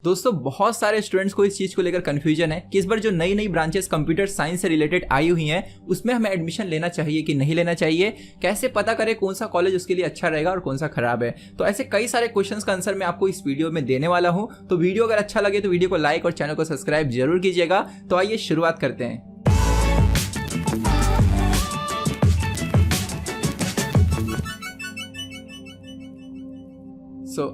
दोस्तों बहुत सारे स्टूडेंट्स को इस चीज को लेकर कंफ्यूजन है कि इस बार जो नई नई ब्रांचेस कंप्यूटर साइंस से रिलेटेड आई हुई हैं उसमें हमें एडमिशन लेना चाहिए कि नहीं लेना चाहिए, कैसे पता करें कौन सा कॉलेज उसके लिए अच्छा रहेगा और कौन सा खराब है। तो ऐसे कई सारे क्वेश्चंस का आंसर मैं आपको इस वीडियो में देने वाला हूं। तो वीडियो अगर अच्छा लगे तो वीडियो को लाइक और चैनल को सब्सक्राइब जरूर कीजिएगा। तो आइए शुरुआत करते हैं।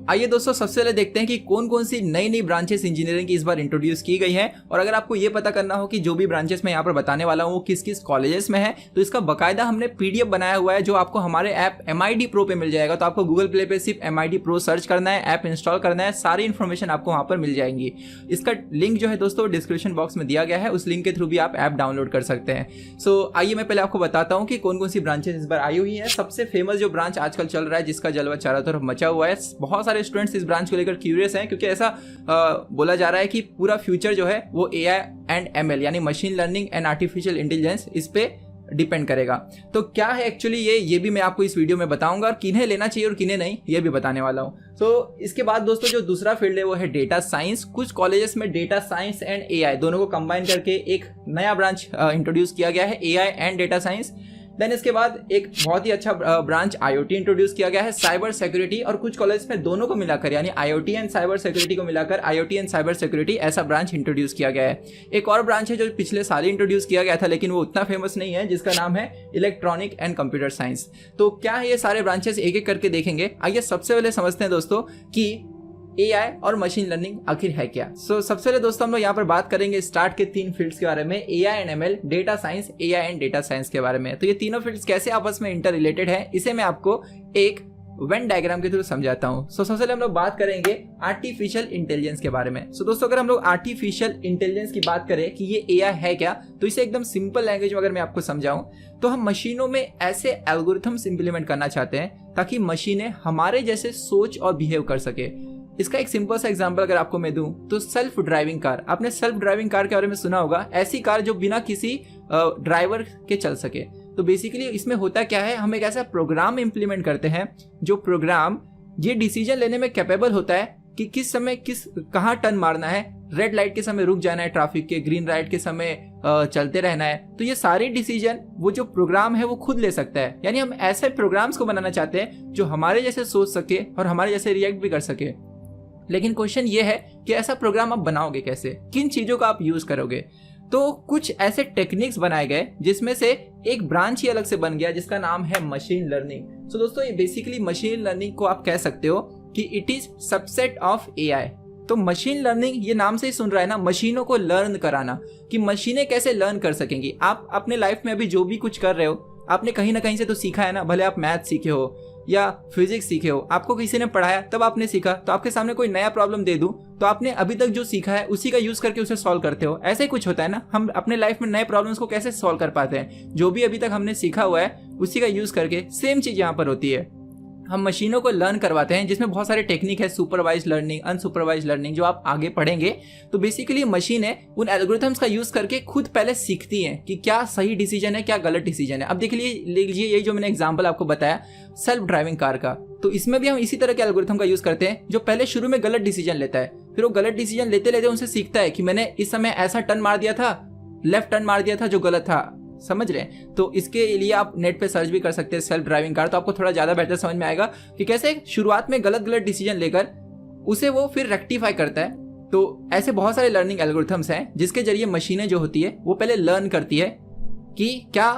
आइए दोस्तों सबसे पहले देखते हैं कि कौन कौन सी नई नई ब्रांचेस इंजीनियरिंग की इस बार इंट्रोड्यूस की गई हैं। और अगर आपको ये पता करना हो कि जो भी ब्रांचेस मैं यहाँ पर बताने वाला हूँ वो किस किस कॉलेजेस में है, तो इसका बकायदा हमने पीडीएफ बनाया हुआ है जो आपको हमारे ऐप MID Pro पे मिल जाएगा। तो आपको गूगल प्ले पे सिर्फ MID Pro सर्च करना है, ऐप इंस्टॉल करना है, सारी इन्फॉर्मेशन आपको वहाँ पर मिल जाएंगी। इसका लिंक जो है दोस्तों डिस्क्रिप्शन बॉक्स में दिया गया है, उस लिंक के थ्रू भी आप ऐप डाउनलोड कर सकते हैं। आइए मैं पहले आपको बताता हूँ कि कौन कौन सी ब्रांचेस इस बार आई हुई है। सबसे फेमस जो ब्रांच आजकल चल रहा है, जिसका जलवा चारों तरफ मचा हुआ है, बहुत सारे स्टूडेंट्स इस ब्रांच को लेकर क्यूरियस हैं क्योंकि ऐसा बोला जा रहा है कि पूरा फ्यूचर जो है वो AI एंड ML यानी machine learning and artificial intelligence इस पे डिपेंड करेगा। तो क्या है एक्चुअली ये भी मैं आपको इस वीडियो में बताऊंगा और किन्हें लेना चाहिए और किन्हें नहीं ये भी बताने वाला हूं। तो इसके बाद दोस्तों जो दूसरा फील्ड है वो है डेटा साइंस। कुछ कॉलेजेस में डेटा साइंस एंड AI दोनों को कंबाइन करके एक नया ब्रांच इंट्रोड्यूस किया गया है, AI and data science. Then इसके बाद एक बहुत ही अच्छा ब्रांच IoT इंट्रोड्यूस किया गया है, साइबर सिक्योरिटी। और कुछ कॉलेज में दोनों को मिलाकर यानी IoT एंड साइबर सिक्योरिटी को मिलाकर IoT एंड साइबर सिक्योरिटी ऐसा ब्रांच इंट्रोड्यूस किया गया है। एक और ब्रांच है जो पिछले साल ही इंट्रोड्यूस किया गया था लेकिन वो उतना फेमस नहीं है, जिसका नाम है इलेक्ट्रॉनिक एंड कंप्यूटर साइंस। तो क्या है ये सारे ब्रांचेस एक एक करके देखेंगे। आइए सबसे पहले समझते हैं दोस्तों कि AI और मशीन लर्निंग आखिर है क्या। सबसे पहले दोस्तों हम लोग यहाँ पर बात करेंगे स्टार्ट के 3 फील्ड्स के बारे में, AI and ML, data science, AI and data science के बारे में। तो ये तीनों फील्ड्स कैसे आपस में इंटर रिलेटेड है इसे मैं आपको एक वेन डायग्राम के थ्रू समझाता हूँ। सबसे पहले हम लोग बात करेंगे आर्टिफिशियल इंटेलिजेंस के बारे में। दोस्तों अगर हम लोग आर्टिफिशियल इंटेलिजेंस की बात करें कि ये AI है क्या, तो इसे एकदम सिंपल लैंग्वेज में अगर मैं आपको समझाऊं तो हम मशीनों में ऐसे एल्गोरिथम्स इंप्लीमेंट करना चाहते हैं ताकि मशीनें हमारे जैसे सोच और बिहेव कर सके। इसका एक सिंपल सा एग्जांपल अगर आपको मैं दूं तो सेल्फ ड्राइविंग कार। आपने सेल्फ ड्राइविंग कार के बारे में सुना होगा, ऐसी कार जो बिना किसी ड्राइवर के चल सके। तो बेसिकली इसमें होता क्या है, हम एक ऐसा प्रोग्राम इंप्लीमेंट करते हैं जो प्रोग्राम ये डिसीजन लेने में कैपेबल होता है कि किस समय कहाँ टर्न मारना है, रेड लाइट के समय रुक जाना है ट्रैफिक के, ग्रीन लाइट के समय चलते रहना है। तो ये सारे डिसीजन वो जो प्रोग्राम है वो खुद ले सकता है। यानी हम ऐसे प्रोग्राम्स को बनाना चाहते हैं जो हमारे जैसे सोच सके और हमारे जैसे रिएक्ट भी कर सके। लेकिन क्वेश्चन ये है कि ऐसा प्रोग्राम आप बनाओगे कैसे, किन चीजों का आप यूज करोगे। तो कुछ ऐसे टेक्निक्स बनाए गए जिसमें से एक ब्रांच ही अलग से बन गया जिसका नाम है मशीन लर्निंग। दोस्तों ये बेसिकली मशीन लर्निंग को आप कह सकते हो कि it is subset of AI। तो मशीन लर्निंग ये नाम से ही सुन रहा है ना, मशीनों को लर्न कराना कि मशीनें कैसे लर्न कर सकेंगी। आप अपने लाइफ में अभी जो भी कुछ कर रहे हो आपने कहीं ना कहीं से तो सीखा है ना, भले आप मैथ सीखे हो या फिजिक्स सीखे हो, आपको किसी ने पढ़ाया तब आपने सीखा। तो आपके सामने कोई नया प्रॉब्लम दे दूं तो आपने अभी तक जो सीखा है उसी का यूज करके उसे सॉल्व करते हो। ऐसे ही कुछ होता है ना, हम अपने लाइफ में नए प्रॉब्लम्स को कैसे सॉल्व कर पाते हैं, जो भी अभी तक हमने सीखा हुआ है उसी का यूज करके। सेम चीज यहाँ पर होती है, हम मशीनों को लर्न करवाते हैं जिसमें बहुत सारे टेक्निक है, सुपरवाइज लर्निंग, अनसुपरवाइज लर्निंग, जो आप आगे पढ़ेंगे। तो बेसिकली मशीनें उन एल्गोरिथम्स का यूज करके खुद पहले सीखती हैं कि क्या सही डिसीजन है क्या गलत डिसीजन है। अब देख लीजिए यही जो मैंने एग्जांपल आपको बताया सेल्फ ड्राइविंग कार का, तो इसमें भी हम इसी तरह के एल्गोरिथम का यूज करते हैं जो पहले शुरू में गलत डिसीजन लेता है, फिर वो गलत डिसीजन लेते लेते उनसे सीखता है कि मैंने इस समय ऐसा टर्न मार दिया था, लेफ्ट टर्न मार दिया था जो गलत था। समझ रहे हैं? तो इसके लिए आप नेट पे सर्च भी कर सकते हैं सेल्फ ड्राइविंग कार, तो आपको थोड़ा ज्यादा बेहतर समझ में आएगा कि कैसे शुरुआत में गलत डिसीजन लेकर उसे वो फिर रेक्टिफाई करता है। तो ऐसे बहुत सारे लर्निंग एल्गोरिथम्स हैं जिसके जरिए मशीनें जो होती है वो पहले लर्न करती है कि क्या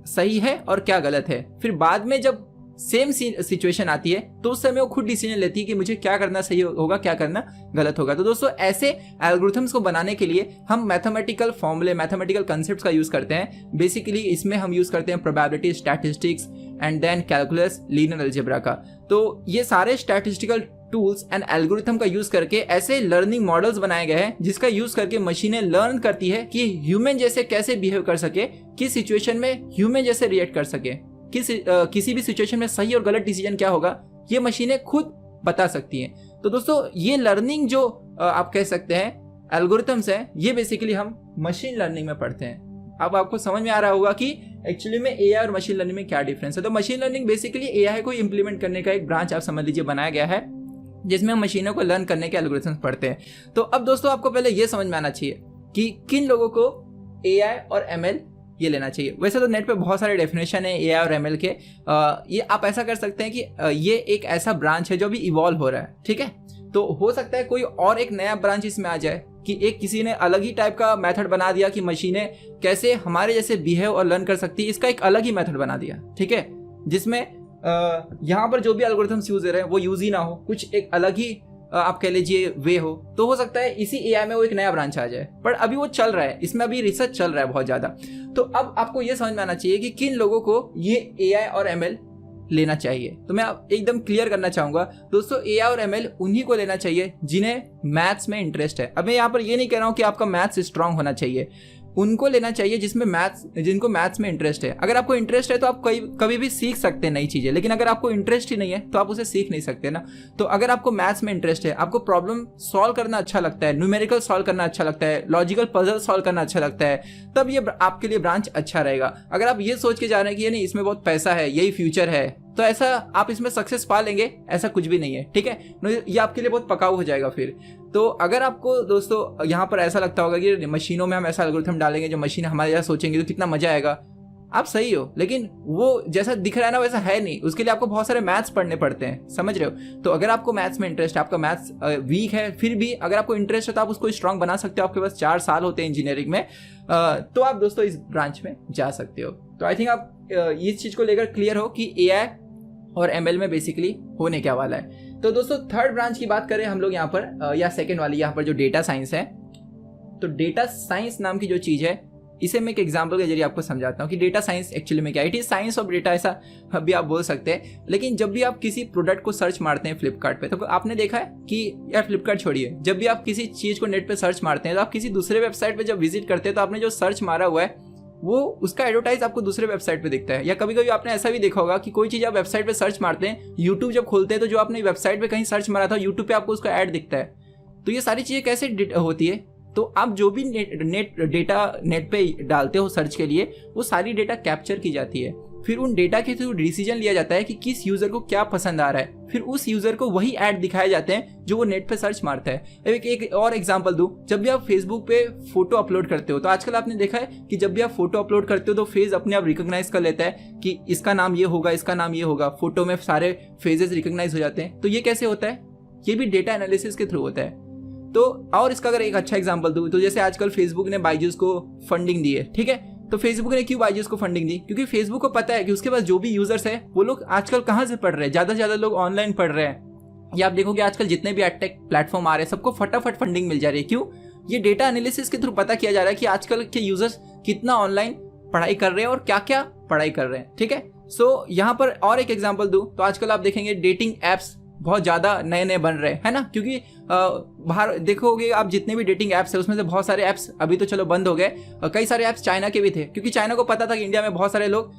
सही है और क्या गलत है, फिर बाद में जब सेम सिचुएशन आती है तो उस समय वो खुद डिसीजन लेती है कि मुझे क्या करना सही होगा क्या करना गलत होगा। तो दोस्तों ऐसे एल्गोरिथम्स को बनाने के लिए हम मैथमेटिकल फॉर्मूले, मैथमेटिकल कंसेप्ट्स का यूज करते हैं। बेसिकली इसमें हम यूज करते हैं probability, statistics and then calculus, linear algebra का। तो ये सारे स्टैटिस्टिकल टूल्स एंड एल्गोरिथम का यूज करके ऐसे लर्निंग मॉडल्स बनाए गए हैं जिसका यूज करके मशीनें लर्न करती है कि ह्यूमन जैसे कैसे बिहेव कर सके, किस सिचुएशन में ह्यूमन जैसे रिएक्ट कर सके, किसी भी सिचुएशन में सही और गलत डिसीजन क्या होगा ये मशीनें खुद बता सकती हैं। तो दोस्तों ये लर्निंग जो आप कह सकते हैं एल्गोरिथम्स हैं, ये बेसिकली हम मशीन लर्निंग में पढ़ते हैं। अब आपको समझ में आ रहा होगा कि एक्चुअली में AI और मशीन लर्निंग में क्या डिफरेंस है। तो मशीन लर्निंग बेसिकली AI को इंप्लीमेंट करने का एक ब्रांच आप समझ लीजिए बनाया गया है जिसमें हम मशीनों को लर्न करने के एल्गोरिथम्स पढ़ते हैं। तो अब दोस्तों आपको पहले ये समझ में आना चाहिए कि किन लोगों को AI और ML ये लेना चाहिए। वैसे तो नेट पे बहुत सारे डेफिनेशन है AI और ML के। ये आप ऐसा कर सकते हैं कि ये एक ऐसा ब्रांच है जो अभी इवॉल्व हो रहा है, ठीक है। तो हो सकता है कोई और एक नया ब्रांच इसमें आ जाए कि एक किसी ने अलग ही टाइप का मेथड बना दिया कि मशीनें कैसे हमारे जैसे बिहेव और लर्न कर सकती है, इसका एक अलग ही मेथड बना दिया, ठीक है, जिसमें यहाँ पर जो भी एल्गोरिथम्स यूज हो रहे हैं वो यूज ही ना हो, कुछ एक अलग ही आप कह लीजिए वे हो। तो हो सकता है इसी AI में वो एक नया ब्रांच आ जाए, पर अभी वो चल रहा है, इसमें अभी रिसर्च चल रहा है बहुत ज्यादा। तो अब आपको ये समझ में आना चाहिए कि किन लोगों को ये AI और ML लेना चाहिए। तो मैं एकदम क्लियर करना चाहूंगा दोस्तों, AI और ML उन्हीं को लेना चाहिए जिन्हें मैथ्स में इंटरेस्ट है। अब मैं यहाँ पर ये नहीं कह रहा हूँ कि आपका मैथ्स स्ट्रांग होना चाहिए, उनको लेना चाहिए जिनको मैथ्स में इंटरेस्ट है। अगर आपको इंटरेस्ट है तो आप कभी भी सीख सकते हैं नई चीजें, लेकिन अगर आपको इंटरेस्ट ही नहीं है तो आप उसे सीख नहीं सकते ना। तो अगर आपको मैथ्स में इंटरेस्ट है, आपको प्रॉब्लम सॉल्व करना अच्छा लगता है, न्यूमेरिकल सॉल्व करना अच्छा लगता है, लॉजिकल पजल सॉल्व करना अच्छा लगता है, तब ये आपके लिए ब्रांच अच्छा रहेगा। अगर आप ये सोच के जा रहे हैं कि ये नहीं इसमें बहुत पैसा है, यही फ्यूचर है, तो ऐसा आप इसमें सक्सेस पा लेंगे, ऐसा कुछ भी नहीं है, ठीक है। ये आपके लिए बहुत पकाऊ हो जाएगा फिर। तो अगर आपको दोस्तों यहाँ पर ऐसा लगता होगा कि मशीनों में हम ऐसा एल्गोरिथम डालेंगे जो मशीन हमारे जैसा सोचेंगे तो कितना मजा आएगा, आप सही हो, लेकिन वो जैसा दिख रहा है ना वैसा है नहीं। उसके लिए आपको बहुत सारे मैथ्स पढ़ने पड़ते हैं, समझ रहे हो। तो अगर आपको मैथ्स में इंटरेस्ट है, आपका मैथ्स वीक है, फिर भी अगर आपको इंटरेस्ट है तो आप उसको स्ट्रांग बना सकते हो। आपके पास 4 साल होते हैं इंजीनियरिंग में, तो आप दोस्तों इस ब्रांच में जा सकते हो। तो आई थिंक आप इस चीज को लेकर क्लियर हो कि AI और ML में बेसिकली होने क्या वाला है। तो दोस्तों थर्ड ब्रांच की बात करें हम लोग यहाँ पर, या सेकेंड वाली यहाँ पर जो डेटा साइंस है। तो डेटा साइंस नाम की जो चीज़ है, इसे मैं एक एग्जांपल के जरिए आपको समझाता हूँ कि डेटा साइंस एक्चुअली में क्या है। It is science of data, ऐसा भी आप बोल सकते हैं। लेकिन जब भी आप किसी प्रोडक्ट को सर्च मारते हैं फ्लिपकार्ट पे, तो आपने देखा है कि यार फ्लिपकार्ट छोड़िए, जब भी आप किसी चीज़ को नेट पे सर्च मारते हैं तो आप किसी दूसरे वेबसाइट पे जब विजिट करते हैं तो आपने जो सर्च मारा हुआ है वो उसका एडवर्टाइज आपको दूसरे वेबसाइट पे दिखता है। या कभी कभी आपने ऐसा भी देखा होगा कि कोई चीज़ आप वेबसाइट पे सर्च मारते हैं, यूट्यूब जब खोलते हैं तो जो आपने वेबसाइट पे कहीं सर्च मारा था यूट्यूब पे आपको उसका ऐड दिखता है। तो ये सारी चीज़ें कैसे होती है, तो आप जो भी डेटा नेट पे डालते हो सर्च के लिए, वो सारी डेटा कैप्चर की जाती है। फिर उन डेटा के थ्रू डिसीजन लिया जाता है कि किस यूजर को क्या पसंद आ रहा है, फिर उस यूजर को वही ऐड दिखाए जाते हैं जो वो नेट पे सर्च मारता है। एक और एग्जांपल दूं, जब भी आप फेसबुक पे फोटो अपलोड करते हो, तो आजकल आपने देखा है कि जब भी आप फोटो अपलोड करते हो तो फेस अपने आप रिकॉग्नाइज कर लेता है कि इसका नाम ये होगा, इसका नाम ये होगा, फोटो में सारे फेजेस रिकॉग्नाइज हो जाते हैं। तो ये कैसे होता है, ये भी डेटा एनालिसिस के थ्रू होता है। तो और इसका अगर एक अच्छा एग्जांपल दूं, तो जैसे आजकल फेसबुक ने बाइजूस को फंडिंग दी है, ठीक है। तो फेसबुक ने क्यों बाइजूस को फंडिंग दी, क्योंकि फेसबुक को पता है कि उसके पास जो भी यूजर्स है वो लोग आजकल कहाँ से पढ़ रहे हैं, ज्यादा से ज्यादा लोग ऑनलाइन पढ़ रहे हैं। या आप देखोगे आजकल जितने भी एडटेक प्लेटफॉर्म आ रहे हैं सबको फटाफट फंडिंग मिल जा रही है। क्यों, ये डेटा एनालिसिस के थ्रू पता किया जा रहा है कि आजकल के यूजर्स कितना ऑनलाइन पढ़ाई कर रहे हैं और क्या क्या पढ़ाई कर रहे हैं, ठीक है। सो यहाँ पर और एक एग्जाम्पल दूं, तो आजकल आप देखेंगे डेटिंग एप्स बहुत ज्यादा नए नए बन रहे हैं, है ना। क्योंकि बाहर देखोगे आप जितने भी डेटिंग एप्स है उसमें से बहुत सारे एप्स अभी तो चलो बंद हो गए, कई सारे एप्स चाइना के भी थे, क्योंकि चाइना को पता था कि इंडिया में बहुत सारे लोग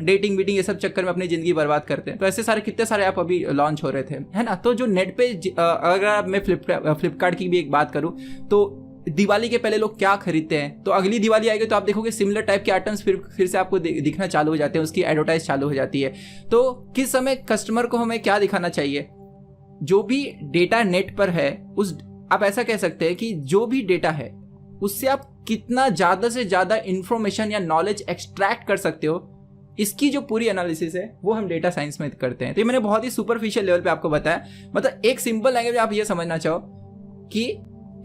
डेटिंग वीटिंग ये सब चक्कर में अपनी जिंदगी बर्बाद करते हैं। तो ऐसे सारे कितने सारे ऐप अभी लॉन्च हो रहे थे, है ना। तो जो नेट पे अगर मैं फ्लिपकार्ट की भी एक बात करूँ, तो दिवाली के पहले लोग क्या खरीदते हैं, तो अगली दिवाली आएगी तो आप देखोगे सिमिलर टाइप के आइटम्स फिर से आपको दिखना चालू हो जाते हैं, उसकी एडवर्टाइज चालू हो जाती है। तो किस समय कस्टमर को हमें क्या दिखाना चाहिए, जो भी डेटा नेट पर है उस, आप ऐसा कह सकते हैं कि जो भी डेटा है उससे आप कितना ज्यादा से ज्यादा इंफॉर्मेशन या नॉलेज एक्सट्रैक्ट कर सकते हो, इसकी जो पूरी एनालिसिस है वो हम डेटा साइंस में करते हैं। तो ये मैंने बहुत ही सुपरफिशियल लेवल पे आपको बताया, मतलब एक सिंपल लैंग्वेज आप ये समझना चाहो कि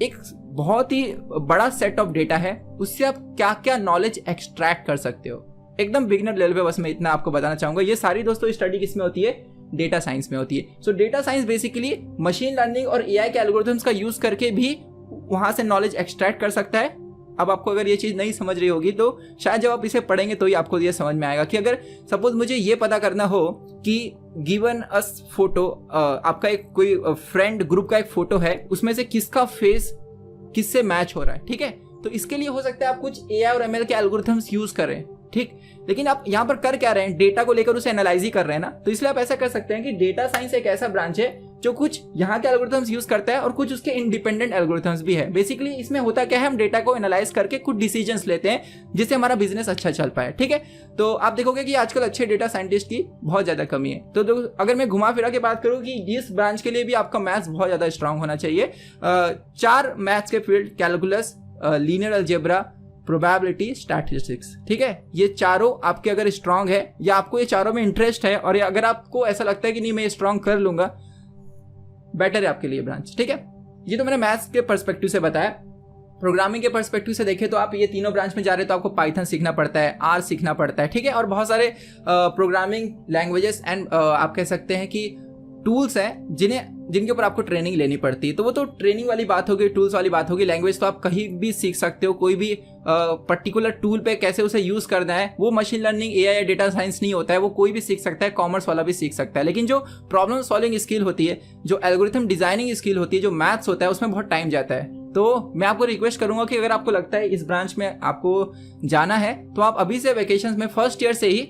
एक बहुत ही बड़ा सेट ऑफ डेटा है, उससे आप क्या क्या नॉलेज एक्सट्रैक्ट कर सकते हो, एकदम बिगिनर लेवल पे। बस मैं इतना आपको बताना चाहूंगा। ये सारी दोस्तों स्टडी किस में होती है, डेटा साइंस में होती है। सो data science basically machine learning और AI के एल्गोरिथम्स का यूज करके भी वहां से नॉलेज एक्सट्रैक्ट कर सकता है। अब आपको अगर ये चीज नहीं समझ रही होगी तो शायद जब आप इसे पढ़ेंगे तो ही आपको ये समझ में आएगा कि अगर सपोज मुझे ये पता करना हो कि गिवन अस फोटो, आपका एक कोई फ्रेंड ग्रुप का एक फोटो है, उसमें से किसका फेस किससे मैच हो रहा है, ठीक है। तो इसके लिए हो सकता है आप कुछ AI और ML के एल्गोरिथम्स यूज करें, ठीक। लेकिन आप यहाँ पर कर क्या रहे हैं, डेटा को लेकर उसे एनालाइज ही कर रहे हैं ना। तो इसलिए आप ऐसा कर सकते हैं कि डेटा साइंस एक ऐसा ब्रांच है जो कुछ यहाँ के एल्गोरिथम्स यूज करता है और कुछ उसके इंडिपेंडेंट एल्गोरिथम्स भी है। बेसिकली इसमें होता क्या है, हम डेटा को एनालाइज करके कुछ डिसीजंस लेते हैं जिससे हमारा बिजनेस अच्छा चल पाए। ठीक है, तो आप देखोगे कि आजकल अच्छे डेटा साइंटिस्ट की बहुत ज्यादा कमी है। तो अगर मैं घुमा फिरा के बात करूँ कि इस ब्रांच के लिए भी आपका मैथ्स बहुत ज्यादा स्ट्रांग होना चाहिए। 4 मैथ्स के field, calculus, linear algebra, probability, statistics. ठीक है, ये चारों आपके अगर स्ट्रांग है या आपको ये चारों में इंटरेस्ट है और अगर आपको ऐसा लगता है कि नहीं मैं स्ट्रांग कर लूंगा, बेटर है आपके लिए ब्रांच। ठीक है, ये तो मैंने मैथ्स के पर्सपेक्टिव से बताया। प्रोग्रामिंग के पर्सपेक्टिव से देखें तो आप ये तीनों ब्रांच में जा रहे हो तो आपको पाइथन सीखना पड़ता है, आर सीखना पड़ता है। ठीक है, और बहुत सारे प्रोग्रामिंग लैंग्वेजेस एंड आप कह सकते हैं कि टूल्स हैं जिनके ऊपर आपको ट्रेनिंग लेनी पड़ती है। तो वो तो ट्रेनिंग वाली बात होगी, टूल्स वाली बात होगी। लैंग्वेज तो आप कहीं भी सीख सकते हो, कोई भी पर्टिकुलर टूल पे कैसे उसे यूज करना है वो मशीन लर्निंग, एआई या डेटा साइंस नहीं होता है, वो कोई भी सीख सकता है, कॉमर्स वाला भी सीख सकता है। लेकिन जो प्रॉब्लम सॉल्विंग स्किल होती है, जो एल्गोरिथम डिजाइनिंग स्किल होती है, जो मैथ्स होता है, उसमें बहुत टाइम जाता है। तो मैं आपको रिक्वेस्ट करूंगा कि अगर आपको लगता है इस ब्रांच में आपको जाना है तो आप अभी से वेकेशन में फर्स्ट ईयर से ही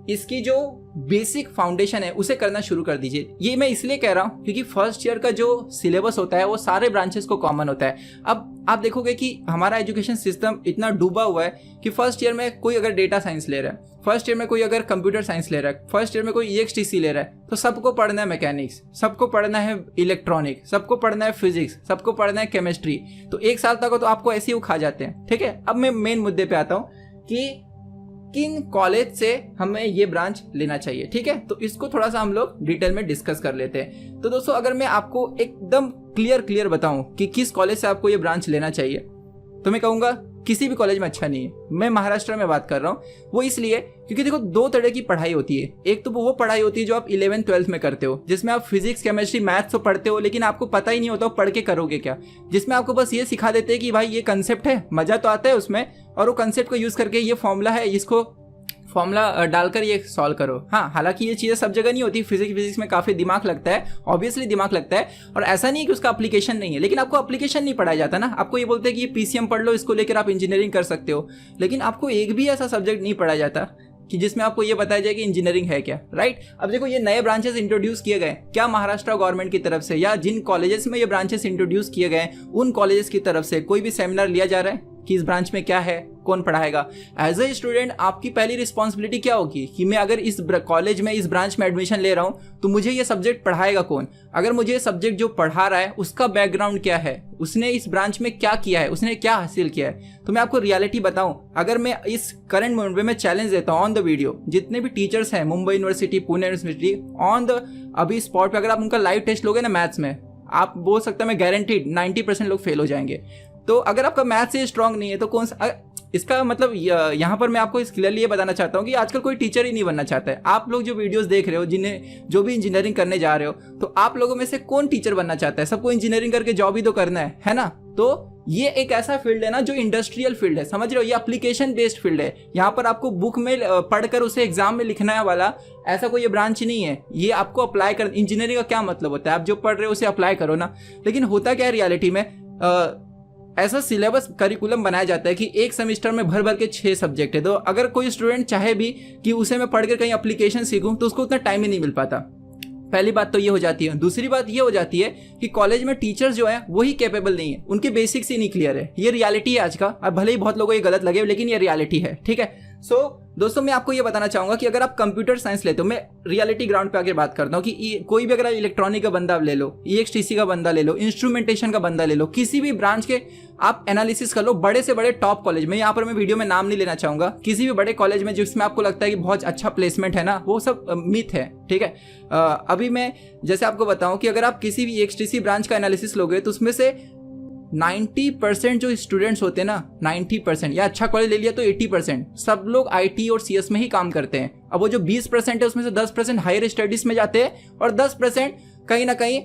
इसकी जो बेसिक फाउंडेशन है उसे करना शुरू कर दीजिए। ये मैं इसलिए कह रहा हूं क्योंकि फर्स्ट ईयर का जो सिलेबस होता है वो सारे ब्रांचेस को कॉमन होता है। अब आप देखोगे कि हमारा एजुकेशन सिस्टम इतना डूबा हुआ है कि फर्स्ट ईयर में कोई अगर डेटा साइंस ले रहा है, फर्स्ट ईयर में कोई अगर कंप्यूटर साइंस ले रहा है, फर्स्ट ईयर में कोई ईएक्सटीसी ले रहा है, तो सबको पढ़ना है मैकेनिक्स, सबको पढ़ना है इलेक्ट्रॉनिक, सबको पढ़ना है फिजिक्स, सबको पढ़ना है केमिस्ट्री। तो 1 साल तक तो आपको ऐसे ही उखा जाते हैं। ठीक है, अब मैं मेन मुद्दे पे आता हूँ कि किन कॉलेज से हमें ये ब्रांच लेना चाहिए। ठीक है, तो इसको थोड़ा सा हम लोग डिटेल में डिस्कस कर लेते हैं। तो दोस्तों, अगर मैं आपको एकदम क्लियर बताऊं कि किस कॉलेज से आपको ये ब्रांच लेना चाहिए, तो मैं कहूंगा किसी भी कॉलेज में अच्छा नहीं है। मैं महाराष्ट्र में बात कर रहा हूँ, वो इसलिए क्योंकि देखो 2 तरह की पढ़ाई होती है। एक तो वो पढ़ाई होती है जो आप 11th-12th में करते हो, जिसमें आप फिजिक्स, केमिस्ट्री, मैथ्स तो पढ़ते हो लेकिन आपको पता ही नहीं होता पढ़ के करोगे क्या। जिसमें आपको बस ये सिखा देते हैं कि भाई ये कंसेप्ट है, मजा तो आता है उसमें, और वो कंसेप्ट को यूज करके ये फॉर्मूला है, इसको फॉर्मूला डालकर ये सॉल्व करो। हाँ, हालांकि ये चीज़ें सब जगह नहीं होती। फिजिक्स में काफ़ी दिमाग लगता है, ऑब्वियसली दिमाग लगता है, और ऐसा नहीं है कि उसका एप्लीकेशन नहीं है, लेकिन आपको एप्लीकेशन नहीं पढ़ाया जाता ना। आपको ये बोलते हैं कि ये पीसीएम पढ़ लो, इसको लेकर आप इंजीनियरिंग कर सकते हो, लेकिन आपको एक भी ऐसा सब्जेक्ट नहीं पढ़ाया जाता कि जिसमें आपको ये बताया जाए कि इंजीनियरिंग है क्या। राइट, अब देखो ये नए ब्रांचेस इंट्रोड्यूस किए गए, क्या महाराष्ट्र गवर्नमेंट की तरफ से या जिन कॉलेजेस में ये ब्रांचेस इंट्रोड्यूस किए गए उन कॉलेजेस की तरफ से कोई भी सेमिनार लिया जा रहा है कि इस ब्रांच में क्या है, कौन पढ़ाएगा? एज ए स्टूडेंट आपकी पहली रिस्पॉन्सिबिलिटी क्या होगी कि मैं अगर इस कॉलेज में, इस ब्रांच में एडमिशन ले रहा हूं तो मुझे ये सब्जेक्ट पढ़ाएगा कौन? अगर मुझे ये सब्जेक्ट जो पढ़ा रहा है उसका बैकग्राउंड क्या है, उसने इस ब्रांच में क्या किया है, उसने क्या हासिल किया है। तो मैं आपको रियलिटी बताऊं, अगर मैं इस करंट मोमेंट में मैं चैलेंज देता हूं ऑन द वीडियो, जितने भी टीचर्स हैं Mumbai university, Pune university, on the अभी स्पॉट पे अगर आप उनका लाइव टेस्ट लोगे ना मैथ्स में, आप बोल सकते हैं मैं गारंटीड 90% लोग फेल हो जाएंगे। तो अगर आपका मैथ्स से स्ट्रांग नहीं है तो कौन सा, इसका मतलब यहाँ पर मैं आपको इस क्लियरली ये बताना चाहता हूँ कि आजकल कोई टीचर ही नहीं बनना चाहता है। आप लोग जो वीडियोस देख रहे हो, जिन्हें जो भी इंजीनियरिंग करने जा रहे हो, तो आप लोगों में से कौन टीचर बनना चाहता है? सबको इंजीनियरिंग करके जॉब ही तो करना है ना। तो ये एक ऐसा फील्ड है ना जो इंडस्ट्रियल फील्ड है, समझ रहे हो, ये एप्लीकेशन बेस्ड फील्ड है। यहाँ पर आपको बुक में पढ़कर उसे एग्जाम में लिखना है वाला ऐसा कोई ये ब्रांच नहीं है। ये आपको अप्लाई कर, इंजीनियरिंग का क्या मतलब होता है, आप जो पढ़ रहे हो उसे अप्लाई करो ना। लेकिन होता क्या है रियलिटी में, ऐसा सिलेबस करिकुलम बनाया जाता है कि एक सेमेस्टर में भर भर के 6 सब्जेक्ट है। तो अगर कोई स्टूडेंट चाहे भी कि उसे मैं पढ़कर कहीं एप्लीकेशन सीखूं तो उसको उतना टाइम ही नहीं मिल पाता। पहली बात तो ये हो जाती है। दूसरी बात ये हो जाती है कि कॉलेज में टीचर्स जो है वही कैपेबल नहीं है, उनके बेसिक्स ही नहीं क्लियर है। ये रियलिटी है आज का, और भले ही बहुत लोगों को ये गलत लगे लेकिन ये रियलिटी है। ठीक है, सो दोस्तों मैं आपको ये बताना चाहूंगा कि अगर आप कंप्यूटर साइंस लेते हो, मैं रियलिटी ग्राउंड पे आके बात करता हूँ कि कोई भी अगर इलेक्ट्रॉनिक का बंदा ले लो, ईएक्सटीसी का बंदा ले लो, इंस्ट्रूमेंटेशन का बंदा ले लो, किसी भी ब्रांच के आप एनालिसिस कर लो, बड़े से बड़े टॉप कॉलेज में, यहाँ पर मैं वीडियो में नाम नहीं लेना चाहूंगा, किसी भी बड़े कॉलेज में जिसमें आपको लगता है कि बहुत अच्छा प्लेसमेंट है ना, वो सब मिथ है। ठीक है, अभी मैं जैसे आपको बताऊं कि अगर आप किसी भी ईएक्सटीसी ब्रांच का एनालिसिस लोगे तो उसमें से 90% जो स्टूडेंट्स होते हैं ना, 90% या अच्छा कॉलेज ले लिया तो 80% सब लोग आईटी और सीएस में ही काम करते हैं। अब वो जो 20% है उसमें से 10% हायर स्टडीज में जाते हैं और 10% कहीं ना कहीं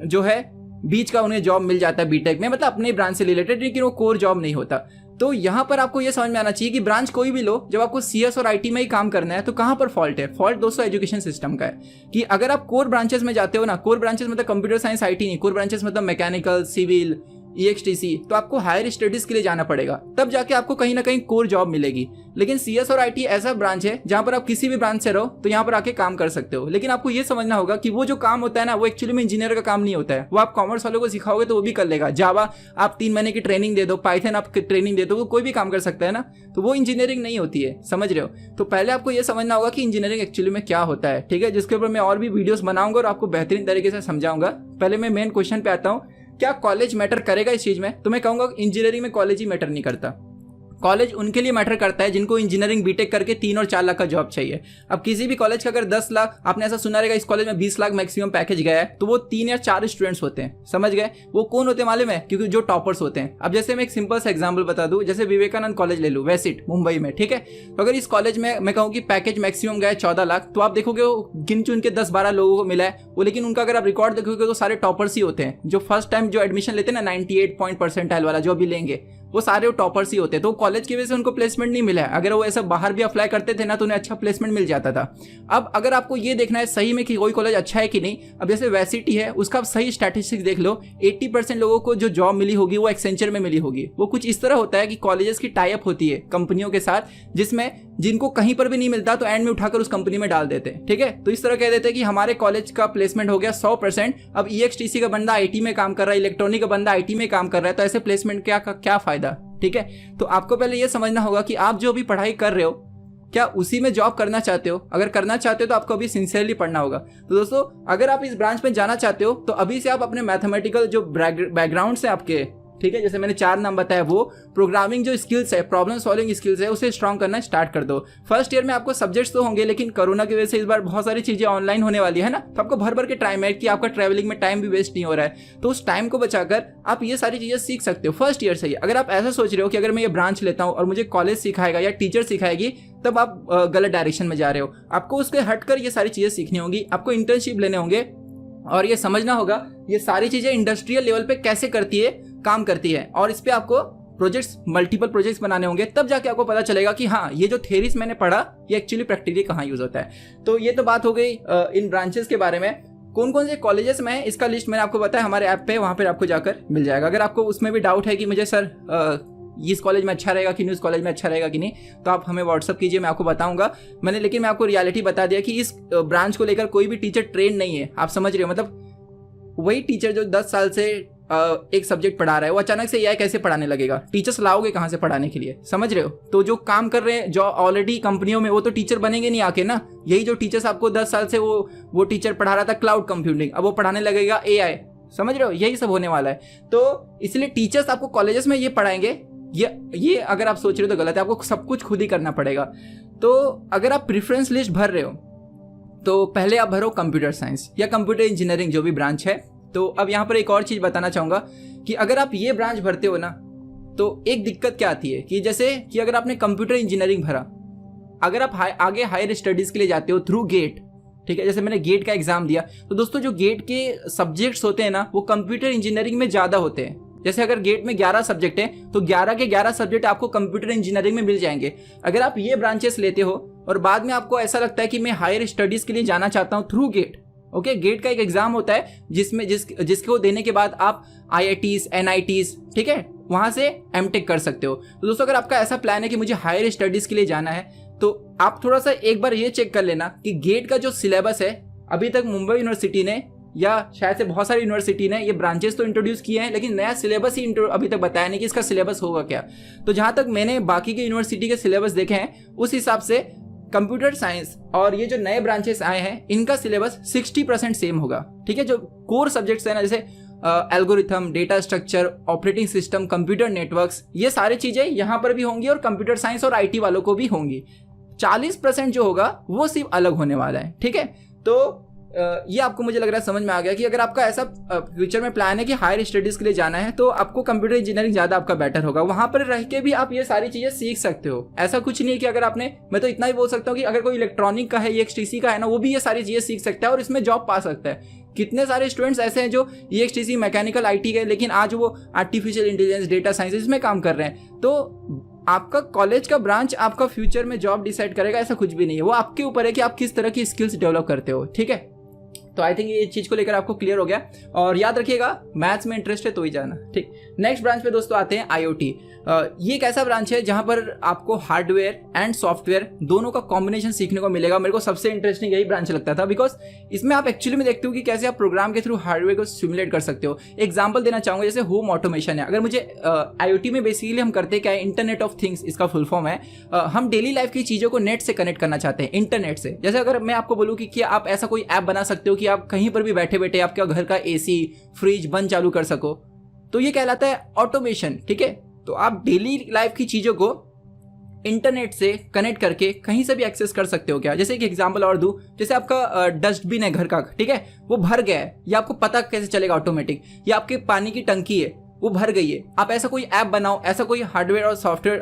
जो है बीच का उन्हें जॉब मिल जाता है बीटेक में, मतलब अपने ब्रांच से रिलेटेड, लेकिन वो कोर जॉब नहीं होता। तो यहाँ पर आपको ये समझ में आना चाहिए कि ब्रांच कोई भी लो, जब आपको सीएस और आईटी में ही काम करना है तो कहाँ पर फॉल्ट है? फॉल्ट दोस्तों एजुकेशन सिस्टम का है कि अगर आप कोर ब्रांचेस में जाते हो ना, कोर ब्रांचेस मतलब कंप्यूटर साइंस आईटी नहीं, कोर ब्रांचेस मतलब मैकेनिकल, सिविल, EXTC, तो आपको हायर स्टडीज के लिए जाना पड़ेगा, तब जाके आपको कहीं ना कहीं कोर जॉब मिलेगी। लेकिन CS और IT ऐसा ब्रांच है जहां पर आप किसी भी ब्रांच से रहो तो यहाँ पर आके काम कर सकते हो। लेकिन आपको ये समझना होगा कि वो जो काम होता है ना, वो एक्चुअली में इंजीनियर का काम नहीं होता है। वो आप कॉमर्स वालों को सिखाओगे तो वो भी कर लेगा। जावा आप 3 महीने की ट्रेनिंग दे दो, पाइथन आप ट्रेनिंग दे दो, कोई भी काम कर सकता है ना, तो वो इंजीनियरिंग नहीं होती है, समझ रहे हो। तो पहले आपको ये समझना होगा कि इंजीनियरिंग एक्चुअली में क्या होता है, ठीक है, जिसके ऊपर मैं और भी वीडियोस बनाऊंगा और आपको बेहतरीन तरीके से समझाऊंगा। पहले मैं मेन क्वेश्चन पे आता हूँ, क्या कॉलेज मैटर करेगा इस चीज में? तो मैं कहूंगा इंजीनियरिंग में कॉलेज ही मैटर नहीं करता। कॉलेज उनके लिए मैटर करता है जिनको इंजीनियरिंग बीटेक करके 3 और 4 लाख का जॉब चाहिए। अब किसी भी कॉलेज का अगर 10 लाख, आपने ऐसा सुना रहेगा इस कॉलेज में 20 लाख मैक्सिमम पैकेज गया है, तो वो 3 या 4 स्टूडेंट्स होते हैं, समझ गए। वो कौन होते हैं मालूम है? क्योंकि जो टॉपर्स होते हैं। अब जैसे मैं एक सिंपल सा एग्जाम्पल बता दूं, जैसे विवेकानंद कॉलेज ले लूँ, वैसिट मुंबई में, ठीक है। तो अगर इस कॉलेज में मैं कहूँ कि पैकेज मैक्सिमम गया है 14 लाख, तो आप देखोगे वो गिन चुन के 10-12 लोगों को मिला है वो, लेकिन उनका अगर आप रिकॉर्ड देखोगे तो सारे टॉपर्स ही होते हैं। जो फर्स्ट टाइम जो एडमिशन लेते हैं ना 98 पॉइंट परसेंटाइल वाला जो भी लेंगे, वो सारे टॉपर्स ही होते हैं। तो कॉलेज की वजह से उनको प्लेसमेंट नहीं मिला है। अगर वो ऐसा बाहर भी अप्लाई करते थे ना तो उन्हें अच्छा प्लेसमेंट मिल जाता था। अब अगर आपको ये देखना है सही में कि कोई कॉलेज अच्छा है कि नहीं, अब जैसे वैसिटी है उसका सही स्टैटिस्टिक्स देख लो, 80% लोगों को जो जॉब मिली होगी वो एक्सेंचर में मिली होगी। वो कुछ इस तरह होता है कि कॉलेजेस की टाई अप होती है कंपनियों के साथ, जिसमें जिनको कहीं पर भी नहीं मिलता तो एंड में उठाकर उस कंपनी में डाल देते हैं, ठीक है। तो इस तरह कह देते हैं कि हमारे कॉलेज का प्लेसमेंट हो गया 100%। अब EXTC का बंदा IT में काम कर रहा है, इलेक्ट्रॉनिक का बंदा IT में काम कर रहा है, तो ऐसे प्लेसमेंट क्या फायदा, ठीक है। तो आपको पहले ये समझना होगा कि आप जो भी पढ़ाई कर रहे हो क्या उसी में जॉब करना चाहते हो। अगर करना चाहते हो तो आपको अभी सिंसियरली पढ़ना होगा। तो दोस्तों अगर आप इस ब्रांच में जाना चाहते हो तो अभी से आप अपने मैथमेटिकल जो बैकग्राउंड से आपके, ठीक है, जैसे मैंने 4 नाम बताया, वो प्रोग्रामिंग जो स्किल्स है, प्रॉब्लम सॉल्विंग स्किल्स है, उसे स्ट्रॉन्ग करना स्टार्ट कर दो। फर्स्ट ईयर में आपको सब्जेक्ट्स तो होंगे, लेकिन कोरोना की वजह से इस बार बहुत सारी चीजें ऑनलाइन होने वाली है ना, तो आपको भर भर के टाइम है कि आपका ट्रैवलिंग में टाइम भी वेस्ट नहीं हो रहा है। तो उस टाइम को बचाकर आप ये सारी चीजें सीख सकते हो फर्स्ट ईयर से ही। अगर आप ऐसा सोच रहे हो कि अगर मैं ये ब्रांच लेता हूँ और मुझे कॉलेज सिखाएगा या टीचर सिखाएगी, तब आप गलत डायरेक्शन में जा रहे हो। आपको उसके हटकर ये सारी चीजें सीखनी होंगी, आपको इंटर्नशिप लेने होंगे और ये समझना होगा ये सारी चीजें इंडस्ट्रियल लेवल पे कैसे काम करती है, और इस पे आपको प्रोजेक्ट्स, मल्टीपल प्रोजेक्ट्स बनाने होंगे। तब जाके आपको पता चलेगा कि हाँ, ये जो थ्योरीज मैंने पढ़ा ये एक्चुअली प्रैक्टिकली कहाँ यूज होता है। तो ये तो बात हो गई इन ब्रांचेस के बारे में। कौन कौन से कॉलेजेस में है इसका लिस्ट मैंने आपको बताया हमारे ऐप पे, वहाँ पर आपको जाकर मिल जाएगा। अगर आपको उसमें भी डाउट है कि मुझे सर इस कॉलेज में अच्छा रहेगा कि नहीं, उस कॉलेज में अच्छा रहेगा कि नहीं, तो आप हमें व्हाट्सअप कीजिए, मैं आपको बताऊंगा। लेकिन मैं आपको रियलिटी बता दिया कि इस ब्रांच को लेकर कोई भी टीचर ट्रेन नहीं है। आप समझ रहे हो, मतलब वही टीचर जो 10 साल से एक सब्जेक्ट पढ़ा रहा है वो अचानक से AI कैसे पढ़ाने लगेगा? टीचर्स लाओगे कहाँ से पढ़ाने के लिए, समझ रहे हो। तो जो काम कर रहे हैं, जो ऑलरेडी कंपनियों में, वो तो टीचर बनेंगे नहीं आके ना। यही जो टीचर्स आपको 10 साल से वो टीचर पढ़ा रहा था क्लाउड कंप्यूटिंग, अब वो पढ़ाने लगेगा AI, समझ रहे हो, यही सब होने वाला है। तो इसलिए टीचर्स आपको कॉलेजेस में ये पढ़ाएंगे, ये अगर आप सोच रहे हो तो गलत है। आपको सब कुछ खुद ही करना पड़ेगा। तो अगर आप प्रेफरेंस लिस्ट भर रहे हो तो पहले आप भरो कंप्यूटर साइंस या कंप्यूटर इंजीनियरिंग, जो भी ब्रांच है। तो अब यहाँ पर एक और चीज बताना चाहूंगा कि अगर आप ये ब्रांच भरते हो ना, तो एक दिक्कत क्या आती है कि जैसे कि अगर आपने कंप्यूटर इंजीनियरिंग भरा, अगर आप आगे हायर स्टडीज के लिए जाते हो थ्रू गेट, ठीक है, जैसे मैंने गेट का एग्जाम दिया, तो दोस्तों जो गेट के सब्जेक्ट्स होते हैं ना, वो कंप्यूटर इंजीनियरिंग में ज्यादा होते हैं। जैसे अगर गेट में 11 सब्जेक्ट है तो 11 के 11 सब्जेक्ट आपको कंप्यूटर इंजीनियरिंग में मिल जाएंगे। अगर आप ये ब्रांचेस लेते हो और बाद में आपको ऐसा लगता है कि मैं हायर स्टडीज के लिए जाना चाहता हूँ थ्रू गेट, ओके, गेट का एक एग्जाम होता है जिसको देने के बाद आप IITs, NITs, ठीक है, वहां से MTech कर सकते हो। तो दोस्तों अगर आपका ऐसा प्लान है कि मुझे हायर स्टडीज के लिए जाना है, तो आप थोड़ा सा एक बार ये चेक कर लेना कि गेट का जो सिलेबस है, अभी तक मुंबई यूनिवर्सिटी ने या शायद से बहुत सारी यूनिवर्सिटी ने ये ब्रांचेस तो इंट्रोड्यूस किए हैं, लेकिन नया सिलेबस ही अभी तक बताया नहीं कि इसका सिलेबस होगा क्या। तो जहां तक मैंने बाकी के यूनिवर्सिटी के सिलेबस देखे हैं, उस हिसाब से कंप्यूटर साइंस और ये जो नए ब्रांचेस आए हैं, इनका सिलेबस 60% सेम होगा, ठीक है। जो कोर सब्जेक्ट्स है ना, जैसे algorithm, data structure, operating system, computer networks, ये सारी चीजें यहाँ पर भी होंगी और कंप्यूटर साइंस और IT वालों को भी होंगी। 40% जो होगा वो सिर्फ अलग होने वाला है, ठीक है। तो ये आपको मुझे लग रहा है समझ में आ गया कि अगर आपका ऐसा फ्यूचर में प्लान है कि हायर स्टडीज के लिए जाना है, तो आपको कंप्यूटर इंजीनियरिंग ज्यादा आपका बेटर होगा। वहां पर रह के भी आप ये सारी चीजें सीख सकते हो। ऐसा कुछ नहीं है कि अगर आपने, मैं तो इतना ही बोल सकता हूँ कि अगर कोई इलेक्ट्रॉनिक का है, EXTC का है ना, वो भी ये सारी चीजें सीख सकता है और इसमें जॉब पा सकता है। कितने सारे स्टूडेंट्स ऐसे हैं जो EXTC, मैकेनिकल, IT गए, लेकिन आज वो आर्टिफिशियल इंटेलिजेंस, डेटा साइंस इसमें काम कर रहे हैं। तो आपका कॉलेज का ब्रांच आपका फ्यूचर में जॉब डिसाइड करेगा, ऐसा कुछ भी नहीं है। वो आपके ऊपर है कि आप किस तरह की स्किल्स डेवलप करते हो, ठीक है। तो आई थिंक ये चीज को लेकर आपको क्लियर हो गया। और याद रखिएगा मैथ्स में इंटरेस्ट है तो ही जाना, ठीक। नेक्स्ट ब्रांच पे दोस्तों आते हैं IoT। ये एक ऐसा ब्रांच है जहां पर आपको हार्डवेयर एंड सॉफ्टवेयर दोनों का कॉम्बिनेशन सीखने को मिलेगा। मेरे को सबसे इंटरेस्टिंग यही ब्रांच लगता था, बिकॉज इसमें आप एक्चुअली में देखते हो कि कैसे आप प्रोग्राम के थ्रू हार्डवेयर को सिमुलेट कर सकते हो। एग्जांपल देना चाहूंगा, जैसे होम ऑटोमेशन है। अगर मुझे IoT में बेसिकली हम करते क्या है, इंटरनेट ऑफ थिंग्स इसका फुल फॉर्म है। हम डेली लाइफ की चीजों को नेट से कनेक्ट करना चाहते हैं, इंटरनेट से। जैसे अगर मैं आपको बोलूँ कि आप ऐसा कोई ऐप बना सकते हो कि आप कहीं पर भी बैठे बैठे आपके घर का AC फ्रिज बंद चालू कर सको, तो ये कहलाता है ऑटोमेशन, ठीक है। तो आप डेली लाइफ की चीजों को इंटरनेट से कनेक्ट करके कहीं से भी एक्सेस कर सकते हो क्या। जैसे एक एग्जांपल और दूं, जैसे आपका डस्टबिन है घर का, ठीक है, वो भर गया है, या आपको पता कैसे चलेगा ऑटोमेटिक, या आपके पानी की टंकी है वो भर गई है। आप ऐसा कोई ऐप बनाओ, ऐसा कोई हार्डवेयर और सॉफ्टवेयर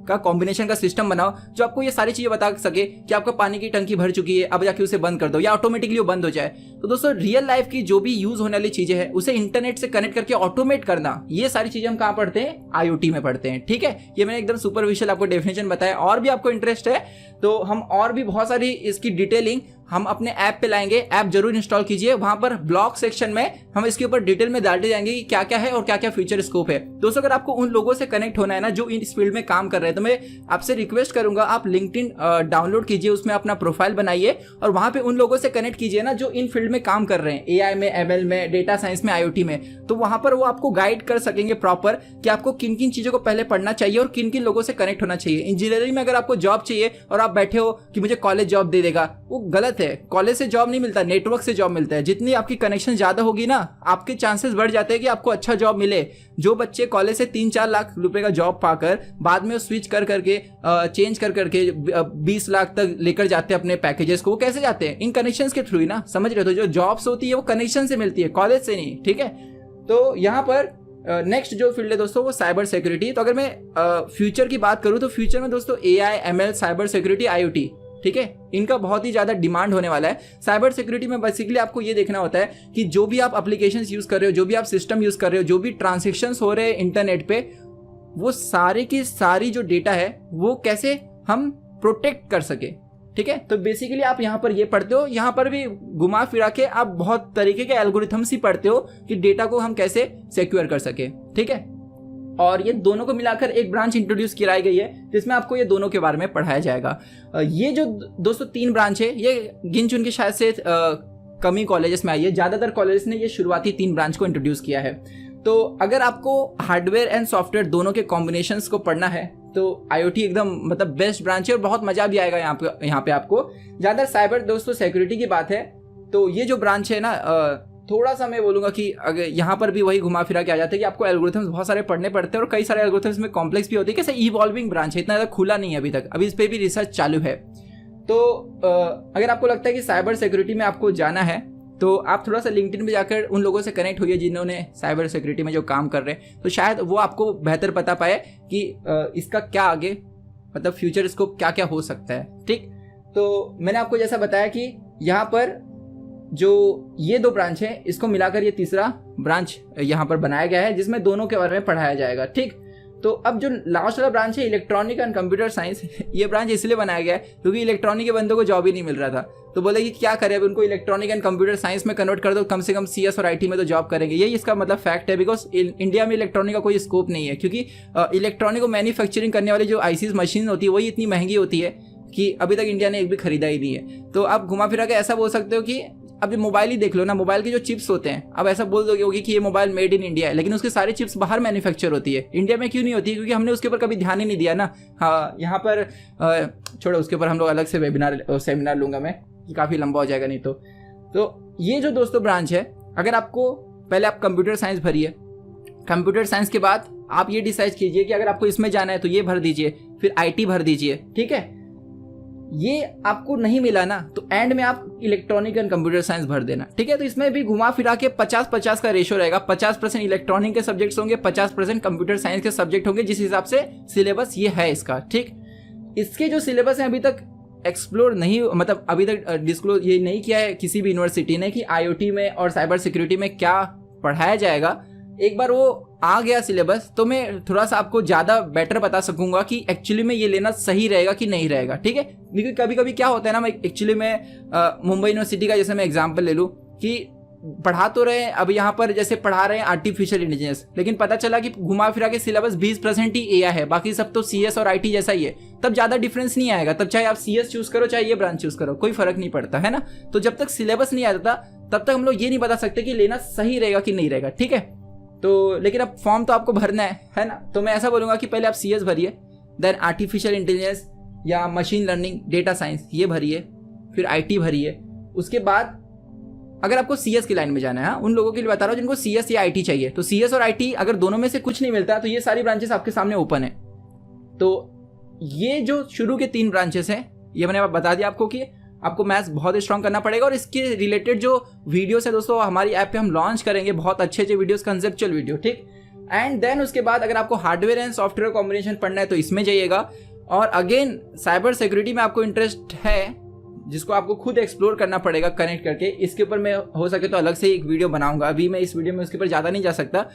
का कॉम्बिनेशन का सिस्टम बनाओ जो आपको ये सारी चीजें बता सके कि आपका पानी की टंकी भर चुकी है, अब जाके उसे बंद कर दो, या ऑटोमेटिकली वो बंद हो जाए। तो दोस्तों रियल लाइफ की जो भी यूज होने वाली चीजें हैं उसे इंटरनेट से कनेक्ट करके ऑटोमेट करना, ये सारी चीजें हम कहाँ पढ़ते हैं, IoT में पढ़ते हैं, ठीक है। ये मैंने एकदम सुपरफिशियल आपको डेफिनेशन बताया। और भी आपको इंटरेस्ट है तो हम और भी बहुत सारी इसकी डिटेलिंग हम अपने ऐप पे लाएंगे। ऐप जरूर इंस्टॉल कीजिए, वहां पर ब्लॉग सेक्शन में हम इसके ऊपर डिटेल में डालते जाएंगे कि क्या क्या है और क्या क्या फ्यूचर स्कोप है। दोस्तों अगर आपको उन लोगों से कनेक्ट होना है ना जो इस फील्ड में काम कर रहे हैं, तो मैं आपसे रिक्वेस्ट करूंगा आप लिंक्डइन डाउनलोड कीजिए, उसमें अपना प्रोफाइल बनाइए और वहां पे उन लोगों से कनेक्ट कीजिए ना जो इन फील्ड में काम कर रहे हैं, AI में, ML में, डेटा साइंस में, IoT में। तो वहां पर वो आपको गाइड कर सकेंगे प्रॉपर कि आपको किन किन चीजों को पहले पढ़ना चाहिए और किन किन लोगों से कनेक्ट होना चाहिए। इंजीनियरिंग में अगर आपको जॉब चाहिए और आप बैठे हो कि मुझे कॉलेज जॉब दे देगा, वो गलत है। कॉलेज से जॉब नहीं मिलता, नेटवर्क से जॉब मिलता है। जितनी आपकी कनेक्शन ज्यादा होगी ना, आपके चांसेस बढ़ जाते हैं कि आपको अच्छा जॉब मिले। जो बच्चे कॉलेज से 3-4 लाख रुपए का जॉब पाकर बाद में स्विच कर करके चेंज कर करके 20 लाख तक लेकर जाते हैं अपने पैकेजेस को, वो कैसे जाते हैं, इन कनेक्शंस के थ्रू ही ना। समझ रहे हो, तो जो जॉब्स होती है वो कनेक्शन से मिलती है, कॉलेज से नहीं, ठीक है। तो यहाँ पर नेक्स्ट जो फील्ड है दोस्तों वो साइबर सिक्योरिटी। तो अगर मैं फ्यूचर की बात करूं तो फ्यूचर में दोस्तों AI, ML, cyber security, IoT, ठीक है, इनका बहुत ही ज्यादा डिमांड होने वाला है। साइबर सिक्योरिटी में बेसिकली आपको ये देखना होता है कि जो भी आप एप्लीकेशंस यूज कर रहे हो, जो भी आप सिस्टम यूज कर रहे हो, जो भी ट्रांजैक्शंस हो रहे हैं इंटरनेट पे, वो सारे की सारी जो डेटा है वो कैसे हम प्रोटेक्ट कर सके, ठीक है। तो बेसिकली आप यहाँ पर ये पढ़ते हो, यहाँ पर भी घुमा फिरा के आप बहुत तरीके के एल्गोरिथम्स ही पढ़ते हो कि डेटा को हम कैसे सिक्योर कर सके, ठीक है। और ये दोनों को मिलाकर एक ब्रांच इंट्रोड्यूस कराई गई है जिसमें आपको ये दोनों के बारे में पढ़ाया जाएगा। ये जो दोस्तों 3 ब्रांच है ये गिन चुन के शायद से कम ही कॉलेजेस में आई है, ज्यादातर कॉलेजेस ने ये शुरुआती 3 ब्रांच को इंट्रोड्यूस किया है। तो अगर आपको हार्डवेयर एंड सॉफ्टवेयर दोनों के कॉम्बिनेशंस को पढ़ना है तो IoT एकदम मतलब बेस्ट ब्रांच है और बहुत मजा भी आएगा यहाँ पे आपको। ज्यादा साइबर दोस्तों सिक्योरिटी की बात है तो ये जो ब्रांच है ना, थोड़ा सा मैं बोलूंगा कि अगर यहाँ पर भी वही घुमा फिरा के आ जाता है कि आपको एल्गोरिथम्स बहुत सारे पढ़ने पड़ते हैं और कई सारे एल्गोरिथम्स में कॉम्प्लेक्स भी होते हैं। कैसे इवॉल्विंग ब्रांच है, इतना ज़्यादा खुला नहीं है अभी तक, अभी इस पर भी रिसर्च चालू है। तो अगर आपको लगता है कि साइबर सिक्योरिटी में आपको जाना है तो आप थोड़ा सा लिंक्डइन में जाकर उन लोगों से कनेक्ट होइए जिन्होंने साइबर सिक्योरिटी में जो काम कर रहे हैं, तो शायद वो आपको बेहतर पता पाए कि इसका क्या आगे मतलब फ्यूचर स्कोप क्या क्या हो सकता है, ठीक। तो मैंने आपको जैसा बताया कि यहाँ पर जो ये 2 ब्रांच है इसको मिलाकर ये तीसरा ब्रांच यहाँ पर बनाया गया है जिसमें दोनों के बारे में पढ़ाया जाएगा, ठीक। तो अब जो लास्ट वाला ब्रांच है इलेक्ट्रॉनिक एंड कंप्यूटर साइंस, ये ब्रांच इसलिए बनाया गया है क्योंकि इलेक्ट्रॉनिक के बंदों को जॉब ही नहीं मिल रहा था। तो बोले कि क्या करें, अब उनको इलेक्ट्रॉनिक एंड कंप्यूटर साइंस में कन्वर्ट कर दो, कम से कम CS और IT में तो जॉब करेंगे। यही इसका मतलब फैक्ट है, बिकॉज इंडिया में इलेक्ट्रॉनिक का कोई स्कोप नहीं है क्योंकि इलेक्ट्रॉनिक को मैन्युफैक्चरिंग करने वाली जो ICs मशीन होती है वही इतनी महंगी होती है कि अभी तक इंडिया ने एक भी खरीदा ही नहीं है। तो आप घुमा फिरा के ऐसा बोल सकते हो कि अब मोबाइल ही देख लो ना, मोबाइल के जो चिप्स होते हैं, अब ऐसा बोल दोगे होगी कि ये मोबाइल मेड इन इंडिया है, लेकिन उसके सारे चिप्स बाहर मैन्युफैक्चर होती है, इंडिया में क्यों नहीं होती है? क्योंकि हमने उसके ऊपर कभी ध्यान ही नहीं दिया ना। हाँ, यहाँ पर छोड़ो, उसके ऊपर हम लोग अलग से सेमिनार लूंगा मैं, काफ़ी लंबा हो जाएगा नहीं तो ये जो दोस्तों ब्रांच है, अगर आपको पहले आप कंप्यूटर साइंस भरिए, कंप्यूटर साइंस के बाद आप ये डिसाइड कीजिए कि अगर आपको इसमें जाना है तो ये भर दीजिए, फिर IT भर दीजिए, ठीक है। ये आपको नहीं मिला ना तो एंड में आप इलेक्ट्रॉनिक एंड कंप्यूटर साइंस भर देना, ठीक है। तो इसमें भी घुमा फिरा के 50-50 का रेशो रहेगा, 50% इलेक्ट्रॉनिक के सब्जेक्ट्स होंगे, 50% कंप्यूटर साइंस के सब्जेक्ट होंगे, जिस हिसाब से सिलेबस ये है इसका, ठीक। इसके जो सिलेबस है अभी तक एक्सप्लोर नहीं, मतलब अभी तक डिस्क्लोज ये नहीं किया है किसी भी यूनिवर्सिटी ने कि IoT में और साइबर सिक्योरिटी में क्या पढ़ाया जाएगा। एक बार वो आ गया सिलेबस तो मैं थोड़ा सा आपको ज़्यादा बेटर बता सकूंगा कि एक्चुअली में ये लेना सही रहेगा कि नहीं रहेगा, ठीक है। क्योंकि कभी कभी क्या होता है ना, मैं एक्चुअली में मुंबई यूनिवर्सिटी का जैसे मैं एग्जांपल ले लूँ कि पढ़ा तो रहे हैं, अब यहाँ पर जैसे पढ़ा रहे हैं आर्टिफिशियल इंटेलिजेंस, लेकिन पता चला कि घुमा फिरा के सिलेबस 20% ही एआई है, बाकी सब तो सीएस और आईटी जैसा ही है, तब ज़्यादा डिफरेंस नहीं आएगा। तब चाहे आप सीएस चूज करो चाहे ये ब्रांच चूज करो, कोई फर्क नहीं पड़ता है ना। तो जब तक सिलेबस नहीं आता तब तक हम लोग ये नहीं बता सकते कि लेना सही रहेगा कि नहीं रहेगा, ठीक है। तो लेकिन अब फॉर्म तो आपको भरना है ना। तो मैं ऐसा बोलूँगा कि पहले आप सीएस भरिए, देन आर्टिफिशियल इंटेलिजेंस या मशीन लर्निंग, डेटा साइंस ये भरिए, फिर आईटी भरिए। उसके बाद अगर आपको सीएस की लाइन में जाना है, उन लोगों के लिए बता रहा हूँ जिनको सीएस या आईटी चाहिए, तो सीएस और आईटी अगर दोनों में से कुछ नहीं मिलता तो ये सारी ब्रांचेस आपके सामने ओपन है। तो ये जो शुरू के 3 ब्रांचेस हैं, ये मैंने बता दिया आपको कि आपको मैथ्स बहुत स्ट्रांग करना पड़ेगा। और इसके रिलेटेड जो वीडियोस है दोस्तों हमारी ऐप पे हम लॉन्च करेंगे, बहुत अच्छे वीडियोस, कंसेप्चुअल वीडियो, ठीक। एंड देन उसके बाद अगर आपको हार्डवेयर एंड सॉफ्टवेयर कॉम्बिनेशन पढ़ना है तो इसमें जाइएगा। और अगेन साइबर सिक्योरिटी में आपको इंटरेस्ट है जिसको आपको खुद एक्सप्लोर करना पड़ेगा कनेक्ट करके, इसके ऊपर मैं हो सके तो अलग से एक वीडियो बनाऊंगा। अभी मैं इस वीडियो में उसके ऊपर ज़्यादा नहीं जा सकता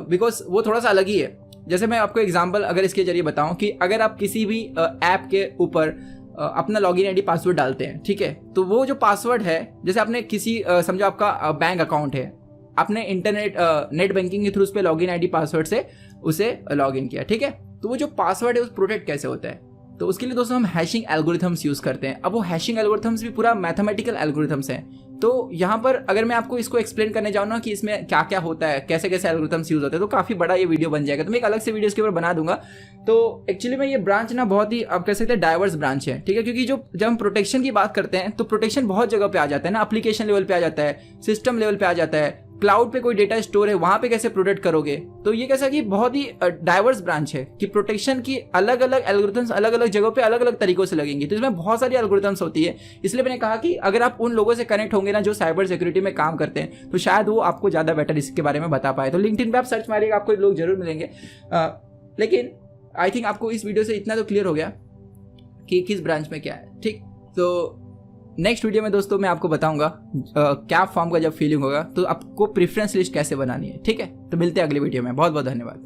बिकॉज वो थोड़ा सा अलग ही है। जैसे मैं आपको एग्जांपल अगर इसके जरिए बताऊं कि अगर आप किसी भी ऐप के ऊपर अपना लॉगिन आईडी पासवर्ड डालते हैं, ठीक है, तो वो जो पासवर्ड है, जैसे आपने किसी समझो आपका बैंक अकाउंट है, आपने इंटरनेट नेट बैंकिंग के थ्रू उस पर लॉगिन आईडी पासवर्ड से उसे लॉगिन किया, ठीक है, तो वो जो पासवर्ड है उस प्रोटेक्ट कैसे होता है, तो उसके लिए दोस्तों हम हैशिंग एल्गोरिथम्स यूज करते हैं। अब वो हैशिंग एल्गोरिथम्स भी पूरा मैथमेटिकल एल्गोरिथम्स हैं। तो यहाँ पर अगर मैं आपको इसको एक्सप्लेन करने जाऊँ ना कि इसमें क्या क्या होता है, कैसे कैसे एल्गोरिथम्स यूज होते हैं, तो काफ़ी बड़ा ये वीडियो बन जाएगा। तो मैं एक अलग से वीडियो इसके ऊपर बना दूंगा। तो एक्चुअली में ये ब्रांच ना बहुत ही आप कह सकते हैं डाइवर्स ब्रांच है, ठीक है, क्योंकि जब हम प्रोटेक्शन की बात करते हैं तो प्रोटेक्शन बहुत जगह पे आ जाता है ना, एप्लीकेशन लेवल पे आ जाता है, सिस्टम लेवल पे आ जाता है, क्लाउड पे कोई डेटा स्टोर है वहां पे कैसे प्रोटेक्ट करोगे। तो ये कैसा कि बहुत ही डाइवर्स ब्रांच है कि प्रोटेक्शन की अलग अलग एल्गोरिथम्स अलग अलग जगहों पे अलग अलग तरीकों से लगेंगी। तो इसमें बहुत सारी एल्गोरिथम्स होती है। इसलिए मैंने कहा कि अगर आप उन लोगों से कनेक्ट होंगे ना जो साइबर सिक्योरिटी में काम करते हैं, तो शायद वो आपको ज़्यादा बेटर इसके बारे में बता पाए। तो लिंक्डइन पे आप सर्च मारिएगा, आपको लोग जरूर मिलेंगे। लेकिन आई थिंक आपको इस वीडियो से इतना तो क्लियर हो गया कि किस ब्रांच में क्या है, ठीक। तो नेक्स्ट वीडियो में दोस्तों मैं आपको बताऊंगा कैप फॉर्म का जब फीलिंग होगा तो आपको प्रेफरेंस लिस्ट कैसे बनानी है, ठीक है। तो मिलते हैं अगले वीडियो में। बहुत बहुत धन्यवाद।